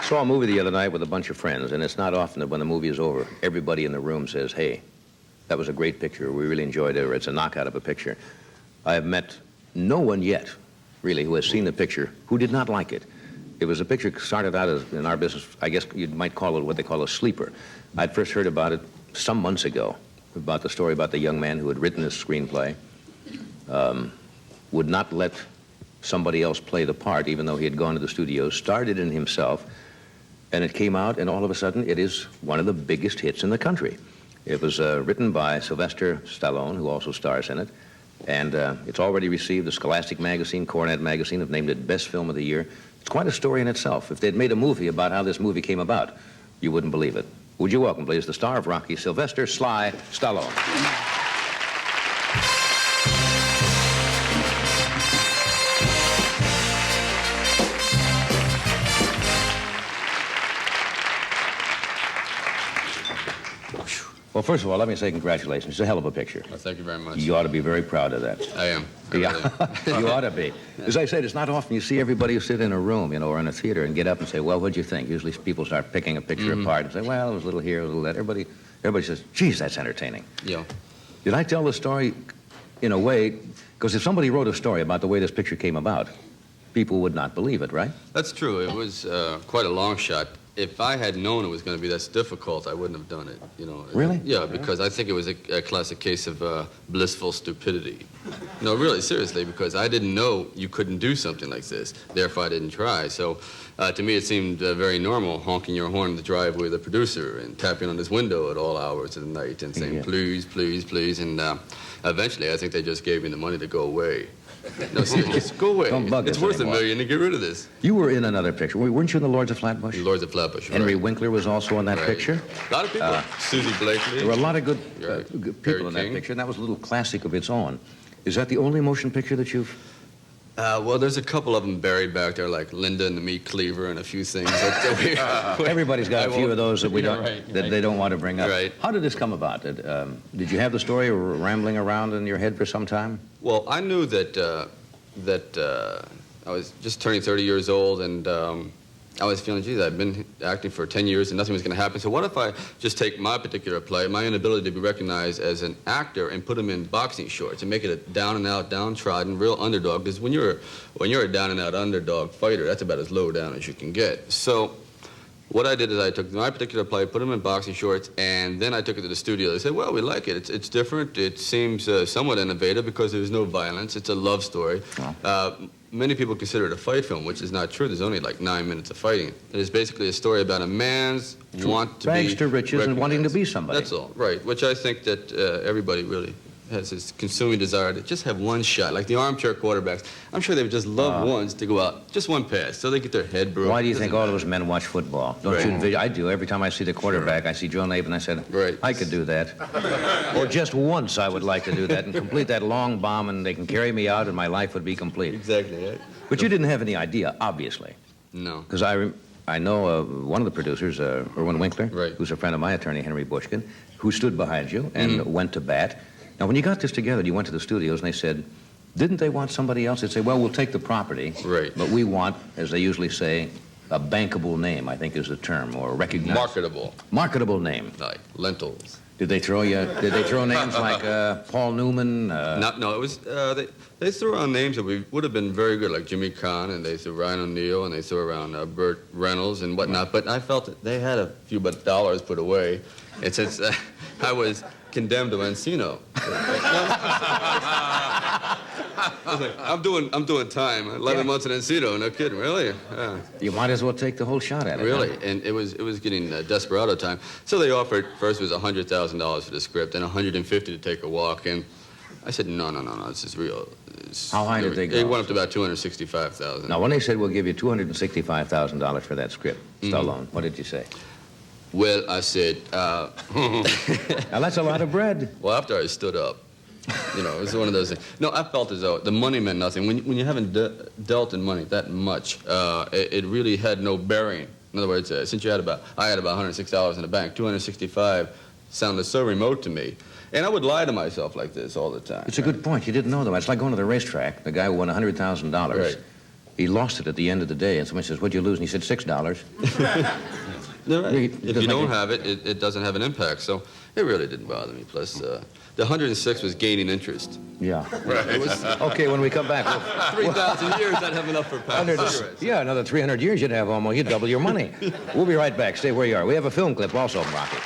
Saw a movie the other night with a bunch of friends, and it's not often that when the movie is over, everybody in the room says, hey, that was a great picture, we really enjoyed it, or it's a knockout of a picture. I have met no one yet, really, who has seen the picture who did not like it. It was a picture that started out as, in our business, I guess you might call it what they call a sleeper. I'd first heard about it some months ago, about the story about the young man who had written this screenplay, would not let somebody else play the part, even though he had gone to the studios, started in himself, and it came out, and all of a sudden, it is one of the biggest hits in the country. It was written by Sylvester Stallone, who also stars in it, and it's already received the Scholastic magazine, Coronet magazine, have named it Best Film of the Year. It's quite a story in itself. If they'd made a movie about how this movie came about, you wouldn't believe it. Would you welcome, please, the star of Rocky, Sylvester "Sly" Stallone. Well, first of all, let me say congratulations. It's a hell of a picture. Well, thank you very much. You ought to be very proud of that. I am. You ought to be. As I said, it's not often you see everybody who sit in a room, or in a theater and get up and say, well, what'd you think? Usually people start picking a picture apart and say, well, it was a little here, a little that. Everybody says, geez, that's entertaining. Yeah. Did I tell the story in a way, because if somebody wrote a story about the way this picture came about, people would not believe it, right? That's true. It was quite a long shot. If I had known it was going to be this difficult, I wouldn't have done it, Really? Yeah, because I think it was a classic case of blissful stupidity. No, really, seriously, because I didn't know you couldn't do something like this. Therefore, I didn't try. So, to me, it seemed very normal, honking your horn in the driveway of the producer and tapping on his window at all hours of the night and saying, please, please, please. And eventually, I think they just gave me the money to go away. No, seriously, just go away. Don't bug us It's worth anymore. $1 million to get rid of this. You were in another picture. Weren't you in The Lords of Flatbush? Lords of Flatbush, Henry right. Winkler was also in that picture. A lot of people. Susie Blakely. There were a lot of good people in that King. picture, and that was a little classic of its own. Is that the only motion picture that you've... Well, there's a couple of them buried back there, like Linda and the Meat Cleaver and a few things. Everybody's got a few of those that we don't, that they don't want to bring up. Right. How did this come about? Did you have the story rambling around in your head for some time? Well, I knew that I was just turning 30 years old, and I was feeling, geez, I've been acting for 10 years and nothing was going to happen. So what if I just take my particular play, my inability to be recognized as an actor, and put them in boxing shorts and make it a down-and-out, downtrodden, real underdog? Because when you're a down-and-out underdog fighter, that's about as low down as you can get. So what I did is I took my particular play, put them in boxing shorts, and then I took it to the studio. They said, well, we like it. It's different. It seems somewhat innovative because there's no violence. It's a love story. Many people consider it a fight film, which is not true. There's only like 9 minutes of fighting. It is basically a story about a man's want to be rags to riches and wanting to be somebody. That's all, right, which I think that everybody really has this consuming desire to just have one shot, like the armchair quarterbacks. I'm sure they would just love once to go out, just one pass, so they get their head broken. Why do you think all those men watch football? Don't you envision? I do. Every time I see the quarterback, I see Joe Namath, and I said, I could do that. Or just once I would like to do that and complete that long bomb, and they can carry me out, and my life would be complete. Exactly, right? But you didn't have any idea, obviously. No. Because I know one of the producers, Erwin Winkler, Right. who's a friend of my attorney, Henry Bushkin, who stood behind you and went to bat. Now, when you got this together, you went to the studios and they said, didn't they want somebody else? They'd say, well, we'll take the property, but we want, as they usually say, a bankable name, I think is the term, or recognized. Marketable. Marketable name. Like lentils. Did they throw names like Paul Newman? No, it was, they threw around names that would have been very good, like Jimmy Caan, and they threw Ryan O'Neal, and they threw around Burt Reynolds and whatnot, but I felt that they had a few dollars put away, and since I was condemned to Encino. I'm doing time. 11 months in Encino. No kidding, really. You might as well take the whole shot at it. Really, huh? and it was getting desperado time. So they offered, first it was $100,000 for the script and $150,000 to take a walk. And I said, no, this is real. How high did they go? It went up to about $265,000. Now, when they said we'll give you $265,000 for that script, Stallone, what did you say? Well, I said, Now, that's a lot of bread. Well, after I stood up, it was one of those things. No, I felt as though the money meant nothing. When you haven't dealt in money that much, it really had no bearing. In other words, since I had about $106 in the bank, $265 sounded so remote to me. And I would lie to myself like this all the time. It's a good point. You didn't know, though. It's like going to the racetrack. The guy who won $100,000. Right. he lost it at the end of the day, and somebody says, "What'd you lose?" And he said, $6. No, right. Really, If doesn't you don't make have it, it doesn't have an impact. So it really didn't bother me. Plus, the 106 was gaining interest. Yeah. It was Okay, when we come back, 3,000 years, I'd have enough for a pack of cigarettes. yeah, another 300 years, you'd double your money. We'll be right back. Stay where you are. We have a film clip also from Rocky.